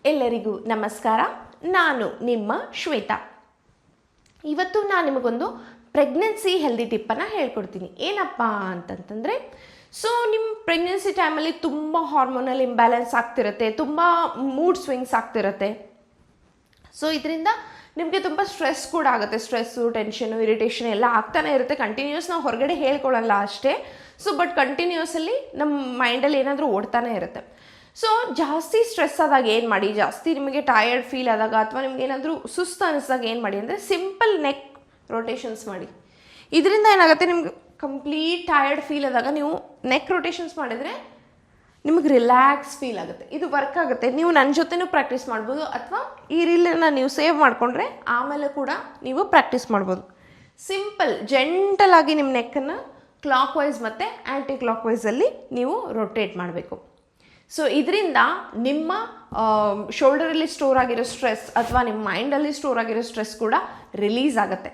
ಎಲ್ಲರಿಗೂ ನಮಸ್ಕಾರ. ನಾನು ನಿಮ್ಮ ಶ್ವೇತಾ. ಇವತ್ತು ನಾನು ನಿಮಗೊಂದು ಪ್ರೆಗ್ನೆನ್ಸಿ ಹೆಲ್ದಿ ಟಿಪ್ಪನ್ನು ಹೇಳ್ಕೊಡ್ತೀನಿ. ಏನಪ್ಪ ಅಂತಂತಂದರೆ, ನಿಮ್ಮ ಪ್ರೆಗ್ನೆನ್ಸಿ ಟೈಮಲ್ಲಿ ತುಂಬ ಹಾರ್ಮೋನಲ್ ಇಂಬ್ಯಾಲೆನ್ಸ್ ಆಗ್ತಿರುತ್ತೆ, ತುಂಬ ಮೂಡ್ ಸ್ವಿಂಗ್ಸ್ ಆಗ್ತಿರುತ್ತೆ. ಇದರಿಂದ ನಿಮಗೆ ತುಂಬ ಸ್ಟ್ರೆಸ್ ಕೂಡ ಆಗುತ್ತೆ. ಸ್ಟ್ರೆಸ್ಸು, ಟೆನ್ಷನು, ಇರಿಟೇಷನ್ ಎಲ್ಲ ಆಗ್ತಾನೆ ಇರುತ್ತೆ. ಕಂಟಿನ್ಯೂಸ್ ನಾವು ಹೊರಗಡೆ ಹೇಳ್ಕೊಳ್ಳಲ್ಲ ಅಷ್ಟೇ. ಬಟ್ ಕಂಟಿನ್ಯೂಸಲ್ಲಿ ನಮ್ಮ ಮೈಂಡಲ್ಲಿ ಏನಾದರೂ ಓಡ್ತಾನೆ ಇರುತ್ತೆ. ಜಾಸ್ತಿ ಸ್ಟ್ರೆಸ್ ಆದಾಗ ಏನು ಮಾಡಿ, ಜಾಸ್ತಿ ನಿಮಗೆ ಟಯರ್ಡ್ ಫೀಲ್ ಆದಾಗ ಅಥವಾ ನಿಮ್ಗೆ ಏನಾದರೂ ಸುಸ್ತು ಅನ್ನಿಸಿದಾಗ ಏನು ಮಾಡಿ ಅಂದರೆ, ಸಿಂಪಲ್ ನೆಕ್ ರೊಟೇಷನ್ಸ್ ಮಾಡಿ. ಇದರಿಂದ ಏನಾಗುತ್ತೆ, ನಿಮ್ಗೆ ಕಂಪ್ಲೀಟ್ ಟಯರ್ಡ್ ಫೀಲ್ ಆದಾಗ ನೀವು ನೆಕ್ ರೊಟೇಷನ್ಸ್ ಮಾಡಿದರೆ ನಿಮಗೆ ರಿಲ್ಯಾಕ್ಸ್ ಫೀಲ್ ಆಗುತ್ತೆ. ಇದು ವರ್ಕ್ ಆಗುತ್ತೆ. ನೀವು ನನ್ನ ಜೊತೆನೂ ಪ್ರಾಕ್ಟೀಸ್ ಮಾಡ್ಬೋದು, ಅಥವಾ ಈ ರೀಲನ್ನು ನೀವು ಸೇವ್ ಮಾಡಿಕೊಂಡ್ರೆ ಆಮೇಲೆ ಕೂಡ ನೀವು ಪ್ರಾಕ್ಟೀಸ್ ಮಾಡ್ಬೋದು. ಸಿಂಪಲ್ ಜೆಂಟಲ್ ಆಗಿ ನಿಮ್ಮ ನೆಕ್ಕನ್ನು ಕ್ಲಾಕ್ ವೈಸ್ ಮತ್ತು ಆ್ಯಂಟಿ ಕ್ಲಾಕ್ ವೈಸಲ್ಲಿ ನೀವು ರೊಟೇಟ್ ಮಾಡಬೇಕು. ಇದರಿಂದ ನಿಮ್ಮ ಶೋಲ್ಡರಲ್ಲಿ ಸ್ಟೋರ್ ಆಗಿರೋ ಸ್ಟ್ರೆಸ್ ಅಥವಾ ನಿಮ್ಮ ಮೈಂಡಲ್ಲಿ ಸ್ಟೋರ್ ಆಗಿರೋ ಸ್ಟ್ರೆಸ್ ಕೂಡ ರಿಲೀಸ್ ಆಗುತ್ತೆ.